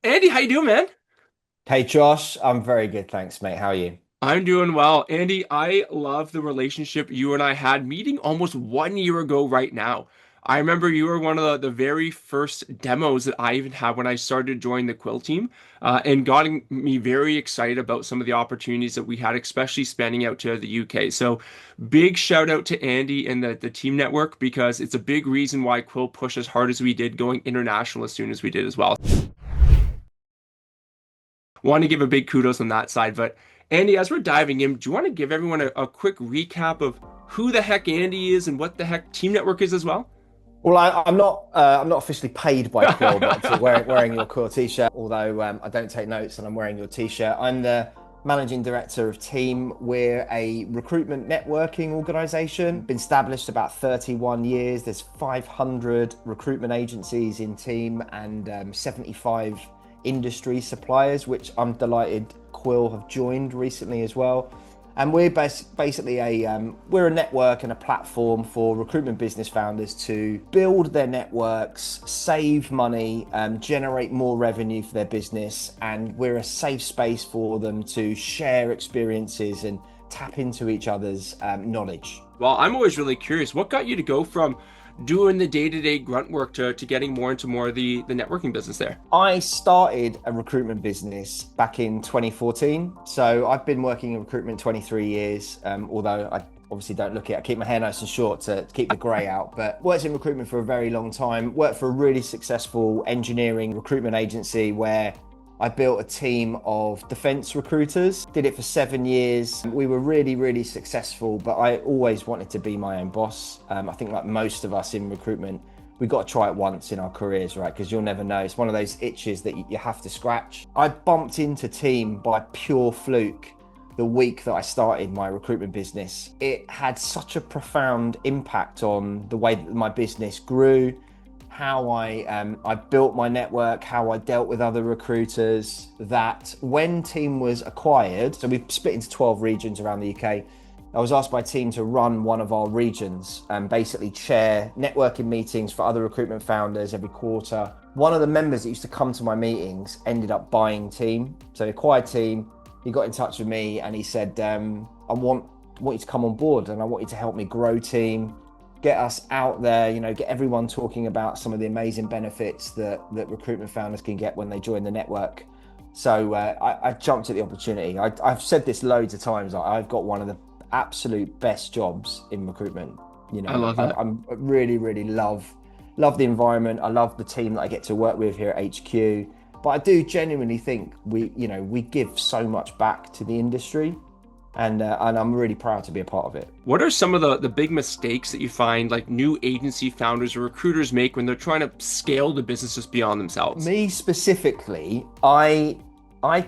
Andy, how you doing, man? Hey Josh, I'm very good, thanks, mate. How are you? I'm doing well. Andy, I love the relationship you and I had meeting almost 1 year ago right now. I remember you were one of the very first demos that I even had when I started joining the Quil team, and got me very excited about some of the opportunities that we had, especially spanning out to the UK. So big shout out to Andy and the team network because it's a big reason why Quil pushed as hard as we did going international as soon as we did as well. Want to give a big kudos on that side. But Andy, as we're diving in, do you want to give everyone a quick recap of who the heck Andy is and what the heck Team Network is as well? Well, I'm not officially paid by Quil, but obviously wearing your Quil t-shirt. Although I don't take notes, and I'm wearing your t-shirt. I'm the managing director of Team. We're a recruitment networking organisation. Been established about 31 years. There's 500 recruitment agencies in Team and 75 industry suppliers, which I'm delighted Quil have joined recently as well. And we're basically we're a network and a platform for recruitment business founders to build their networks, save money, generate more revenue for their business, and we're a safe space for them to share experiences and tap into each other's knowledge. Well, I'm always really curious. What got you to go from doing the day-to-day grunt work to getting more of the networking business there? I started a recruitment business back in 2014. So I've been working in recruitment 23 years, although I obviously don't look it. I keep my hair nice and short to keep the grey out, but worked in recruitment for a very long time. Worked for a really successful engineering recruitment agency where I built a team of defense recruiters, did it for 7 years. We were really, really successful, but I always wanted to be my own boss. I think like most of us in recruitment, we got to try it once in our careers, right? Because you'll never know. It's one of those itches that you have to scratch. I bumped into Team by pure fluke the week that I started my recruitment business. It had such a profound impact on the way that my business grew, how I built my network, how I dealt with other recruiters, that when Team was acquired, so we've split into 12 regions around the UK. I was asked by Team to run one of our regions and basically chair networking meetings for other recruitment founders every quarter. One of the members that used to come to my meetings ended up buying Team. So he acquired Team, he got in touch with me and he said, I want you to come on board and I want you to help me grow Team, get us out there, get everyone talking about some of the amazing benefits that recruitment founders can get when they join the network. So I jumped at the opportunity. I've said this loads of times. I've got one of the absolute best jobs in recruitment. I love that. I'm really, really love the environment. I love the team that I get to work with here at HQ. But I do genuinely think we give so much back to the industry, and I'm really proud to be a part of it. What are some of the big mistakes that you find like new agency founders or recruiters make when they're trying to scale the businesses beyond themselves? Me specifically, I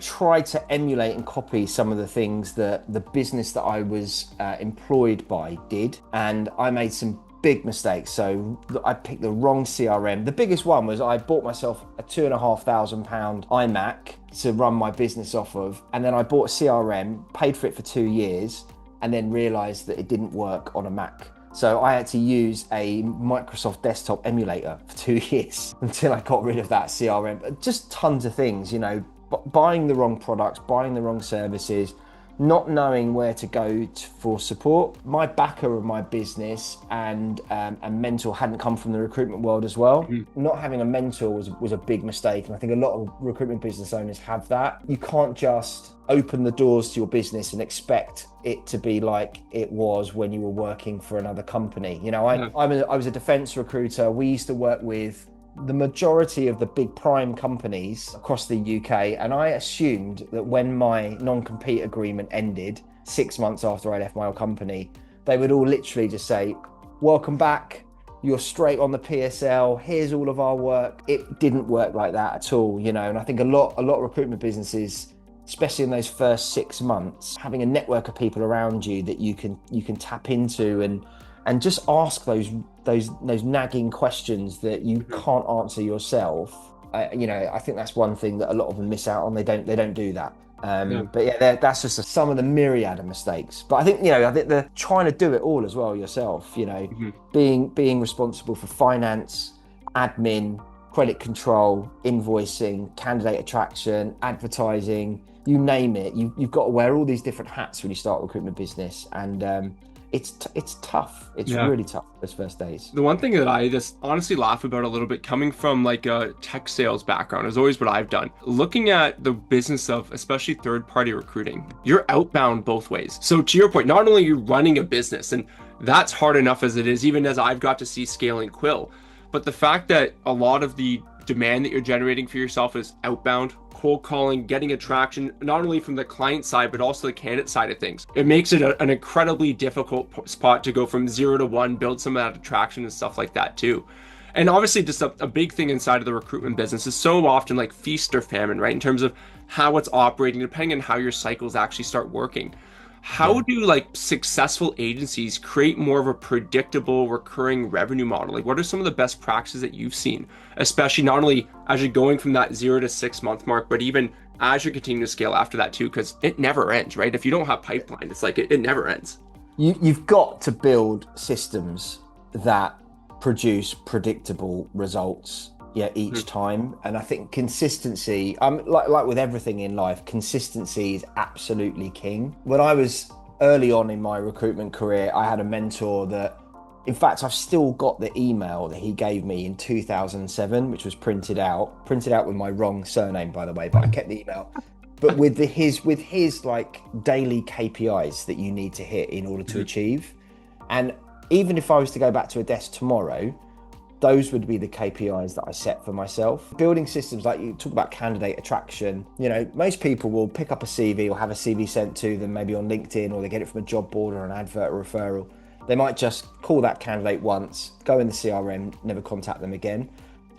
try to emulate and copy some of the things that the business that I was employed by did, and I made some big mistakes. So I picked the wrong CRM. The biggest one was I bought myself a £2,500 iMac to run my business off of, and then I bought a CRM, paid for it for 2 years, and then realised that it didn't work on a Mac. So I had to use a Microsoft desktop emulator for 2 years until I got rid of that CRM. But just tons of things, buying the wrong products, buying the wrong services, not knowing where to go for support. My backer of my business and mentor hadn't come from the recruitment world as well. Mhm. Not having a mentor was a big mistake, and I think a lot of recruitment business owners have that. You can't just open the doors to your business and expect it to be like it was when you were working for another company. Yeah. I was a defense recruiter. We used to work with the majority of the big prime companies across the UK. And I assumed that when my non-compete agreement ended 6 months after I left my old company, they would all literally just say, welcome back. You're straight on the PSL. Here's all of our work. It didn't work like that at all, and I think a lot of recruitment businesses, especially in those first 6 months, having a network of people around you that you can tap into and just ask those nagging questions that you Mhm. can't answer yourself. I think that's one thing that a lot of them miss out on. They don't do that. Yeah. But yeah, that's just some of the myriad of mistakes. But I think they're trying to do it all as well yourself. Mhm. Being responsible for finance, admin. credit control, invoicing, candidate attraction, advertising, you name it. You've got to wear all these different hats when you start a recruitment business. And it's tough. It's Yeah. really tough those first days. The one thing that I just honestly laugh about a little bit, coming from like a tech sales background, is always what I've done. Looking at the business of especially third-party recruiting, you're outbound both ways. So to your point, not only are you running a business, and that's hard enough as it is, even as I've got to see scaling Quil, but the fact that a lot of the demand that you're generating for yourself is outbound, cold calling, getting attraction, not only from the client side, but also the candidate side of things. It makes it an incredibly difficult spot to go from 0 to 1, build some of that attraction and stuff like that too. And obviously, just a big thing inside of the recruitment business is so often like feast or famine, right? In terms of how it's operating, depending on how your cycles actually start working. How Yeah. do like successful agencies create more of a predictable recurring revenue model? Like what are some of the best practices that you've seen, especially not only as you're going from that 0 to 6 month mark, but even as you're continuing to scale after that too, because it never ends, right? If you don't have pipeline, it's like it never ends. You've got to build systems that produce predictable results, yeah, each Mhm. time. And I think consistency, like with everything in life, consistency is absolutely king. When I was early on in my recruitment career, I had a mentor that, in fact, I've still got the email that he gave me in 2007, which was printed out with my wrong surname, by the way, but I kept the email. But with his like daily KPIs that you need to hit in order to Mhm. achieve. And even if I was to go back to a desk tomorrow, those would be the KPIs that I set for myself. Building systems, like you talk about candidate attraction, most people will pick up a CV or have a CV sent to them maybe on LinkedIn, or they get it from a job board or an advert or referral. They might just call that candidate once, go in the CRM, never contact them again.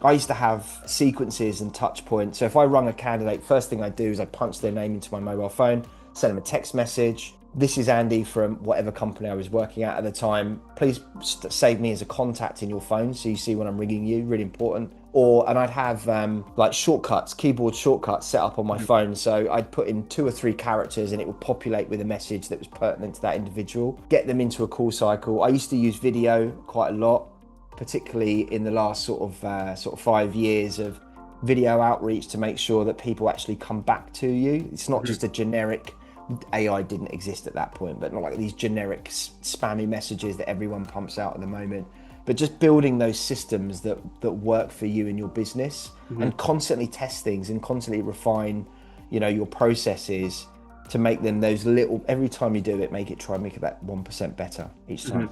I used to have sequences and touch points. So if I rung a candidate, first thing I do is I punch their name into my mobile phone, send them a text message. This is Andy from whatever company I was working at the time. Please save me as a contact in your phone so you see when I'm ringing you, really important. And I'd have like shortcuts, keyboard shortcuts set up on my Mhm. phone. So I'd put in 2 or 3 characters and it would populate with a message that was pertinent to that individual, get them into a call cycle. I used to use video quite a lot, particularly in the last sort of 5 years of video outreach, to make sure that people actually come back to you. It's not Mhm. just a generic, AI didn't exist at that point, but not like these generic spammy messages that everyone pumps out at the moment. But just building those systems that work for you and your business, Mhm. and constantly test things and constantly refine, your processes to make them those little. Every time you do it, try and make it that 1% better each time. Mhm.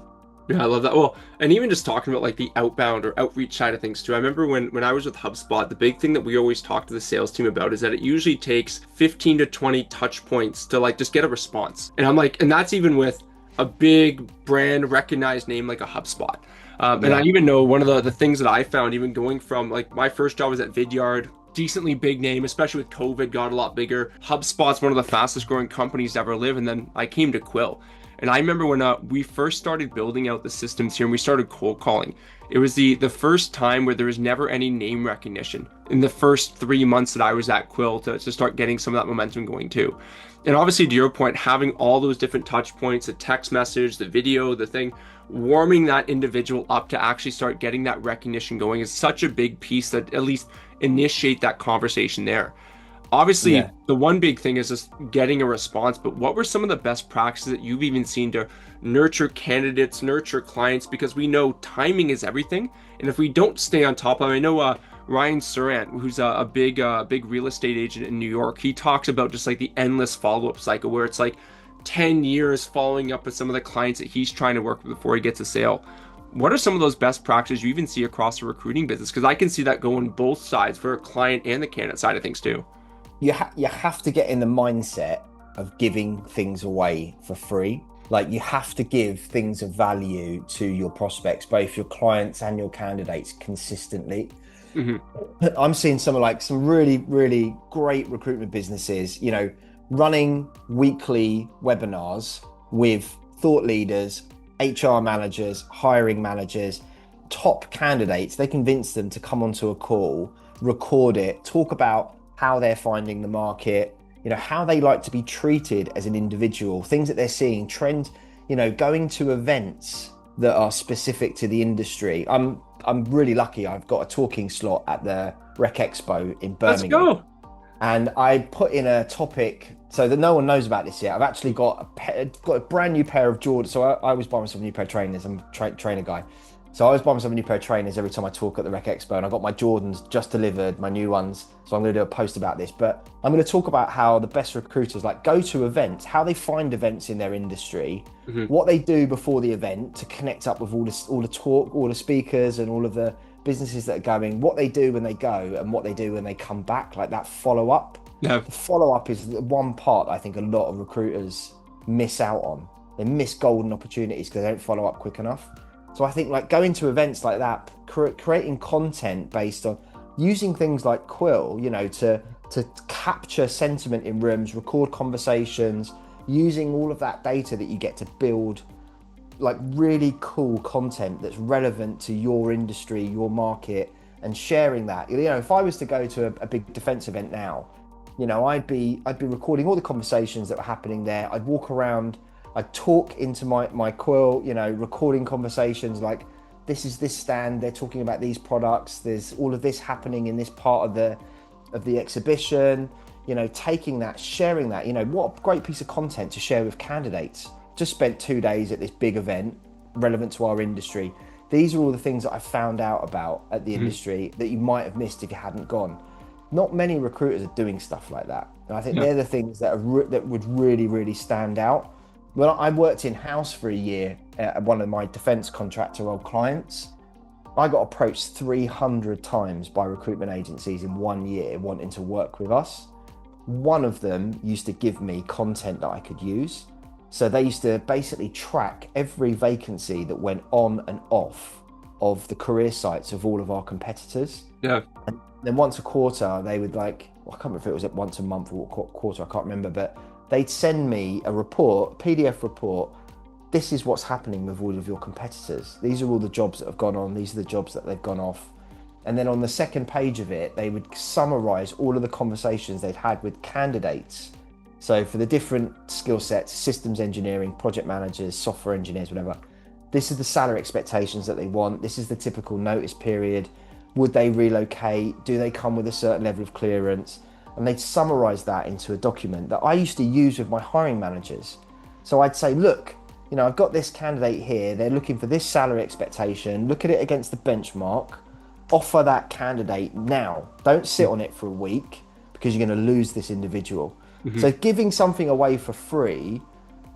Yeah, I love that. Well, and even just talking about like the outbound or outreach side of things too. I remember when I was with HubSpot, the big thing that we always talk to the sales team about is that it usually takes 15 to 20 touch points to like just get a response. And I'm like, and that's even with a big brand recognized name like a HubSpot. And I Yeah. even know one of the things that I found, even going from like my first job was at Vidyard, decently big name, especially with COVID, got a lot bigger. HubSpot's one of the fastest growing companies to ever live. And then I came to Quil. And I remember when we first started building out the systems here and we started cold calling. It was the first time where there was never any name recognition in the first 3 months that I was at Quil to start getting some of that momentum going too. And obviously, to your point, having all those different touch points, the text message, the video, the thing, warming that individual up to actually start getting that recognition going is such a big piece that at least initiate that conversation there. Obviously, Yeah. the one big thing is just getting a response, but what were some of the best practices that you've even seen to nurture candidates, nurture clients? Because we know timing is everything. And if we don't stay on top of it, I know Ryan Surant, who's a big real estate agent in New York, he talks about just like the endless follow-up cycle where it's like 10 years following up with some of the clients that he's trying to work with before he gets a sale. What are some of those best practices you even see across the recruiting business? Because I can see that going both sides for a client and the candidate side of things too. You have to get in the mindset of giving things away for free. Like, you have to give things of value to your prospects, both your clients and your candidates, consistently. Hmm. I'm seeing some really, really great recruitment businesses, running weekly webinars with thought leaders, HR managers, hiring managers, top candidates. They convince them to come onto a call, record it, talk about how they're finding the market, how they like to be treated as an individual, things that they're seeing, trends, going to events, that are specific to the industry. I'm really lucky. I've got a talking slot at the Rec Expo in Let's Birmingham, go. and I put in a topic so that no one knows about this yet. I've actually got a brand new pair of Jordans. So I always buy myself a new pair of trainers. I'm a trainer guy. So I always buy myself a new pair of trainers every time I talk at the Rec Expo. And I got my Jordans just delivered, my new ones. So I'm going to do a post about this. But I'm going to talk about how the best recruiters like go to events, how they find events in their industry, Hmm. what they do before the event to connect up with all the talk, all the speakers and all of the businesses that are going, what they do when they go and what they do when they come back, like that follow up. Yeah. The follow up is the one part I think a lot of recruiters miss out on. They miss golden opportunities because they don't follow up quick enough. So I think like going to events like that, creating content based on using things like Quil, to capture sentiment in rooms, record conversations, using all of that data that you get to build like really cool content that's relevant to your industry, your market, and sharing that. If I was to go to a big defense event now, I'd be recording all the conversations that were happening there. I'd walk around, I'd talk into my Quil, recording conversations like this is this stand, they're talking about these products, there's all of this happening in this part of the exhibition, taking that, sharing that, what a great piece of content to share with candidates. Just spent 2 days at this big event relevant to our industry. These are all the things that I found out about at the Hmm. industry that you might have missed if you hadn't gone. Not many recruiters are doing stuff like that. And I think Yeah. they're the things that would really, really stand out. When I worked in house for a year at one of my defense contractor old clients, I got approached 300 times by recruitment agencies in 1 year wanting to work with us. One of them used to give me content that I could use. So they used to basically track every vacancy that went on and off of the career sites of all of our competitors. Yeah. And then once a quarter, they would I can't remember if it was once a month or quarter, I can't remember, but they'd send me a report, PDF report. This is what's happening with all of your competitors. These are all the jobs that have gone on. These are the jobs that they've gone off. And then on the second page of it, they would summarize all of the conversations they'd had with candidates. So for the different skill sets, systems engineering, project managers, software engineers, whatever, this is the salary expectations that they want. This is the typical notice period. Would they relocate? Do they come with a certain level of clearance? And they'd summarize that into a document that I used to use with my hiring managers. So I'd say, look, I've got this candidate here. They're looking for this salary expectation. Look at it against the benchmark. Offer that candidate now. Don't sit on it for a week because you're going to lose this individual. Hmm. So giving something away for free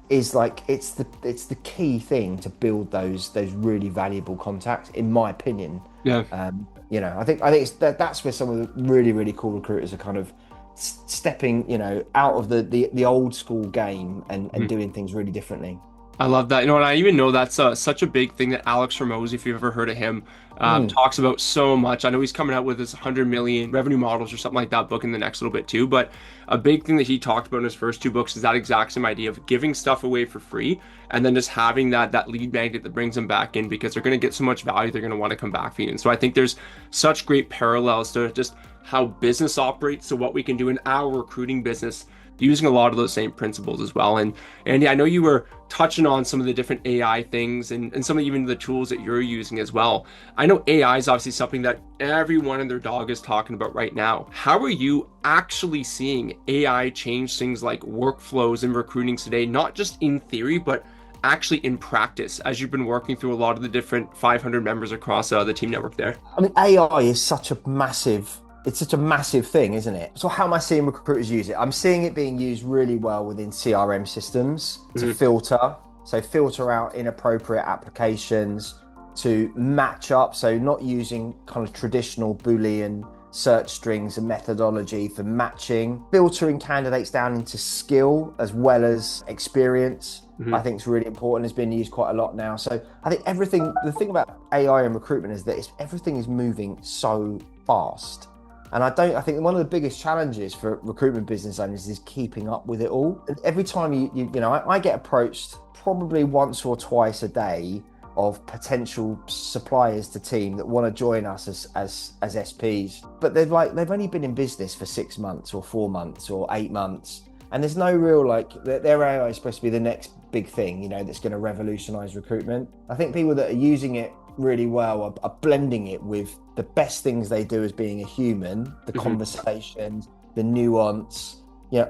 is like it's the key thing to build those really valuable contacts, in my opinion. Yeah. I think that's where some of the really really cool recruiters are kind of stepping, out of the old school game and doing things really differently. I love that. And I even know that's such a big thing that Alex Ramosi, if you've ever heard of him, Mm. talks about so much. I know he's coming out with his 100 million revenue models or something like that book in the next little bit too. But a big thing that he talked about in his first two books is that exact same idea of giving stuff away for free and then just having that lead magnet that brings them back in because they're going to get so much value, they're going to want to come back for you. And so I think there's such great parallels to just how business operates, so what we can do in our recruiting business using a lot of those same principles as well. And Andy, I know you were touching on some of the different AI things and some of even the tools that you're using as well. I know AI is obviously something that everyone and their dog is talking about right now. How are you actually seeing AI change things like workflows and recruiting today, not just in theory, but actually in practice as you've been working through a lot of the different 500 members across the team network there? I mean, AI is it's such a massive thing, isn't it? So how am I seeing recruiters use it? I'm seeing it being used really well within CRM systems to Mhm. filter out inappropriate applications, to match up. So not using kind of traditional Boolean search strings and methodology for matching, filtering candidates down into skill as well as experience. I Mhm. think it's really important. It's been used quite a lot now. So I think the thing about AI and recruitment is that everything is moving so fast. And I think one of the biggest challenges for recruitment business owners is keeping up with it all. And every time I get approached probably once or twice a day of potential suppliers to team that want to join us as SPs, but they've only been in business for 6 months or 4 months or 8 months. And there's no real like their AI is supposed to be the next big thing, that's going to revolutionize recruitment. I think people that are using it really well are blending it with the best things they do as being a human, the Hmm. conversations, the nuance,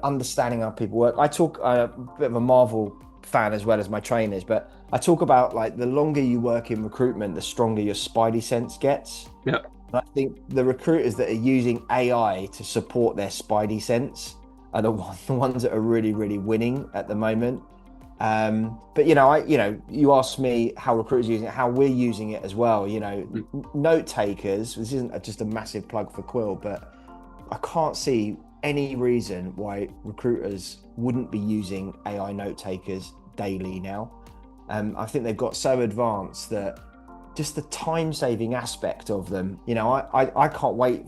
understanding how people work. I'm a bit of a Marvel fan as well as my trainers, but I talk about like the longer you work in recruitment, the stronger your spidey sense gets. Yeah. And I think the recruiters that are using AI to support their spidey sense are the ones that are really, really winning at the moment. But you asked me how recruiters are using it, how we're using it as well. Note takers. This isn't just a massive plug for Quil, but I can't see any reason why recruiters wouldn't be using AI note takers daily now. I think they've got so advanced that just the time saving aspect of them, I can't wait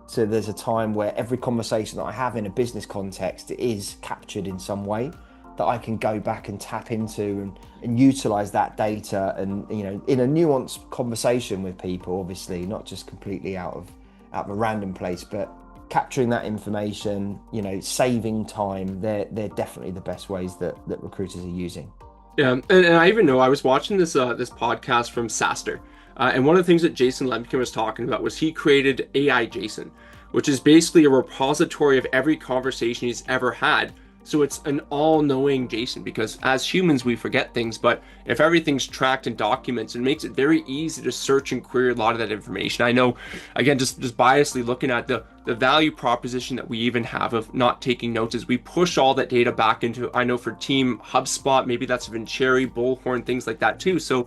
till there's a time where every conversation that I have in a business context is captured in some way that I can go back and tap into and utilize that data and, in a nuanced conversation with people, obviously, not just completely out of a random place, but capturing that information, saving time. They're definitely the best ways that recruiters are using. Yeah, and I even know I was watching this podcast from Saster, and one of the things that Jason Lemkin was talking about was he created AI Jason, which is basically a repository of every conversation he's ever had. So it's an all-knowing Jason because as humans we forget things, but if everything's tracked in documents, it makes it very easy to search and query a lot of that information. I know, again, just biasly looking at the value proposition that we even have of not taking notes is we push all that data back into, I know for Team HubSpot, maybe that's even Cherry, Bullhorn, things like that too. So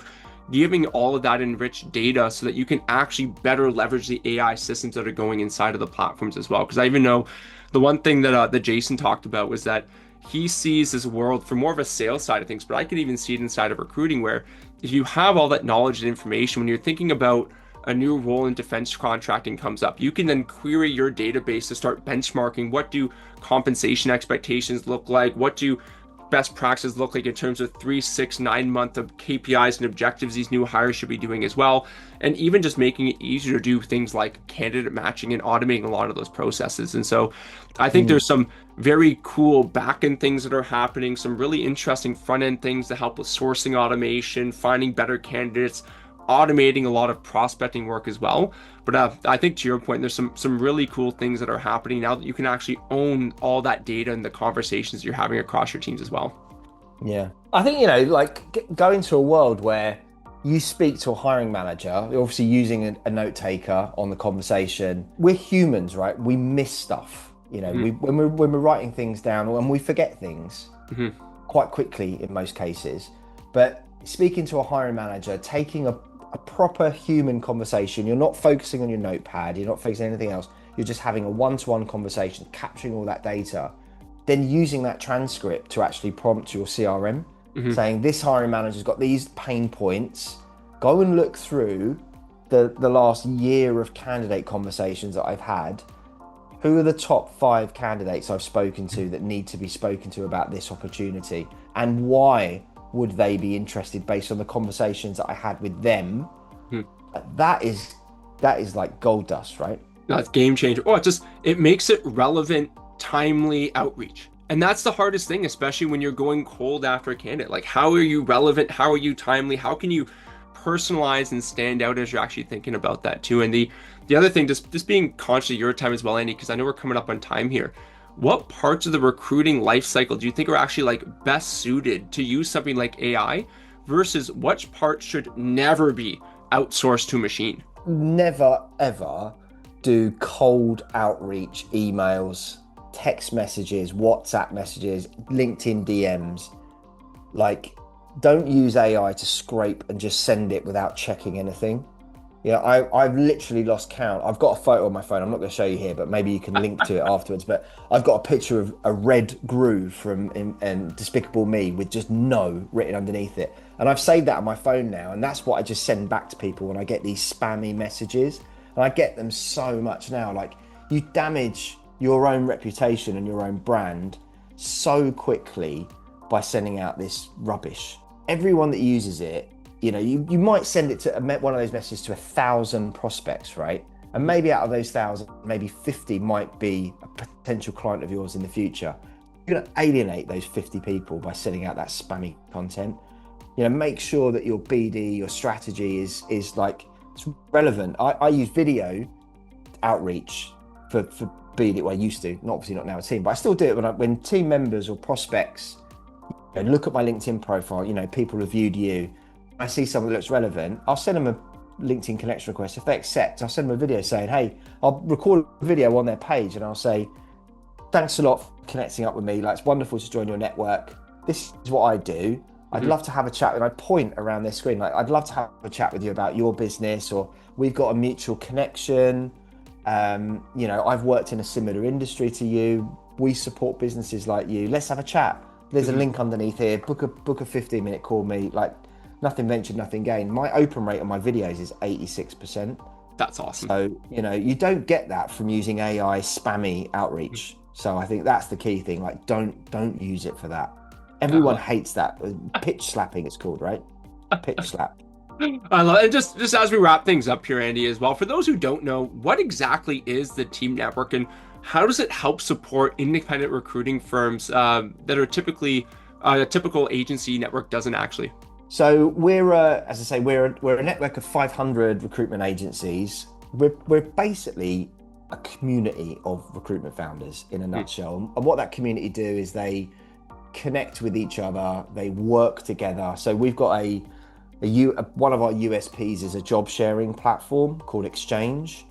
giving all of that enriched data so that you can actually better leverage the AI systems that are going inside of the platforms as well. Because I even know the one thing that Jason talked about was that he sees this world from more of a sales side of things, but I could even see it inside of recruiting where if you have all that knowledge and information, when you're thinking about a new role in defense contracting comes up, you can then query your database to start benchmarking what do compensation expectations look like, what do best practices look like in terms of 3, 6, 9 month of KPIs and objectives these new hires should be doing as well. And even just making it easier to do things like candidate matching and automating a lot of those processes. And so I think Mm. there's some very cool back end things that are happening, some really interesting front end things to help with sourcing automation, finding better candidates, automating a lot of prospecting work as well. But I think to your point, there's some really cool things that are happening now that you can actually own all that data and the conversations you're having across your teams as well. Yeah. I think, like going to a world where you speak to a hiring manager, you're obviously using a note taker on the conversation. We're humans, right? We miss stuff. Hmm. When we're writing things down and we forget things Hmm. quite quickly in most cases. But speaking to a hiring manager, taking a proper human conversation, you're not focusing on your notepad, you're not focusing on anything else. You're just having a one-to-one conversation, capturing all that data, then using that transcript to actually prompt your CRM, Hmm. saying this hiring manager's got these pain points. Go and look through the last year of candidate conversations that I've had. Who are the top 5 candidates I've spoken to that need to be spoken to about this opportunity? And why would they be interested based on the conversations that I had with them? That is like gold dust, right? That's game changer. Oh, it makes it relevant, timely outreach. And that's the hardest thing, especially when you're going cold after a candidate. Like, how are you relevant? How are you timely? How can you personalize and stand out as you're actually thinking about that too? And the other thing, just being conscious of your time as well, Andy, because I know we're coming up on time here. What parts of the recruiting life cycle do you think are actually like best suited to use something like AI versus which parts should never be outsourced to a machine? Never ever do cold outreach emails, text messages, WhatsApp messages, LinkedIn DMs. Like, don't use AI to scrape and just send it without checking anything. I've literally lost count. I've got a photo on my phone. I'm not going to show you here, but maybe you can link to it afterwards. But I've got a picture of a red groove from in Despicable Me with just no written underneath it. And I've saved that on my phone now. And that's what I just send back to people when I get these spammy messages. And I get them so much now. Like, you damage your own reputation and your own brand so quickly by sending out this rubbish. Everyone that uses it, you might send it to one of those messages to 1,000 prospects, right? And maybe out of those 1,000, maybe 50 might be a potential client of yours in the future. going to alienate those 50 people by sending out that spammy content. Make sure that your BD, your strategy is like it's relevant. I use video outreach for BD. Well, I used to, not obviously not now a team, but I still do it when team members or prospects look at my LinkedIn profile. People have viewed you. I see someone that looks relevant. I'll send them a LinkedIn connection request. If they accept, I'll send them a video saying, "Hey," I'll record a video on their page and I'll say, "Thanks a lot for connecting up with me. Like, it's wonderful to join your network. This is what I do. I'd love to have a chat." And I point around their screen, like, "I'd love to have a chat with you about your business," or "We've got a mutual connection. I've worked in a similar industry to you. We support businesses like you. Let's have a chat. There's a link underneath here. Book a 15-minute call me." Like, nothing ventured, nothing gained. My open rate on my videos is 86%. That's awesome. So, you don't get that from using AI spammy outreach. So I think that's the key thing. Like, don't use it for that. Everyone hates that. Pitch slapping, it's called, right? Pitch slap. I love it. And just as we wrap things up here, Andy, as well, for those who don't know, what exactly is the Team Network and how does it help support independent recruiting firms that are typically a typical agency network doesn't actually? So we're, as I say, we're a network of 500 recruitment agencies. We're basically a community of recruitment founders in a nutshell. And what that community do is they connect with each other, they work together. So we've got one of our USPs is a job sharing platform called Exchange.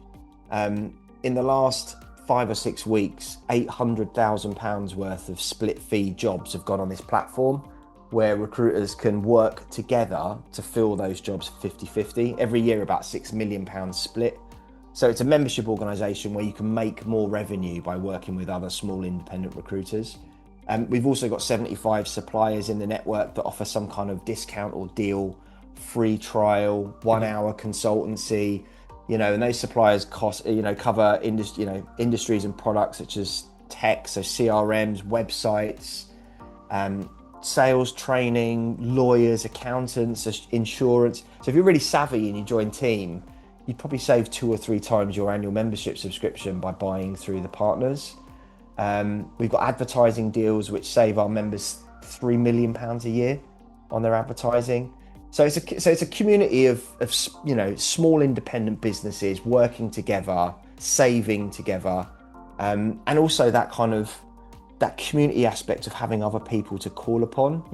In the last 5 or 6 weeks, £800,000 worth of split fee jobs have gone on this platform, where recruiters can work together to fill those jobs 50-50. Every year, about £6 million split. So it's a membership organisation where you can make more revenue by working with other small independent recruiters. We've also got 75 suppliers in the network that offer some kind of discount or deal, free trial, 1 hour consultancy, and those suppliers cover industries and products such as tech, so CRMs, websites, sales training, lawyers, accountants, insurance. So if you're really savvy and you join Team, you'd probably save 2 or 3 times your annual membership subscription by buying through the partners. We've got advertising deals which save our members £3 million a year on their advertising. So it's a community of small independent businesses working together, saving together, and also that community aspect of having other people to call upon.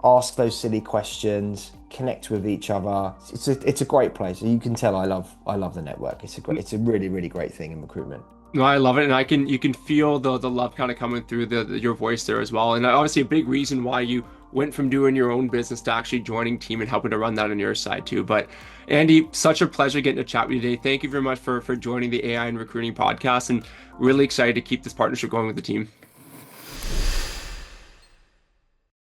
Ask those silly questions, connect with each other. It's a great place. You can tell I love the network. It's a really, really great thing in recruitment. No, I love it, and you can feel the love kind of coming through your voice there as well. And obviously a big reason why you went from doing your own business to actually joining Team and helping to run that on your side too. But Andy, such a pleasure getting to chat with you today. Thank you very much for joining the AI and Recruiting podcast, and really excited to keep this partnership going with the team.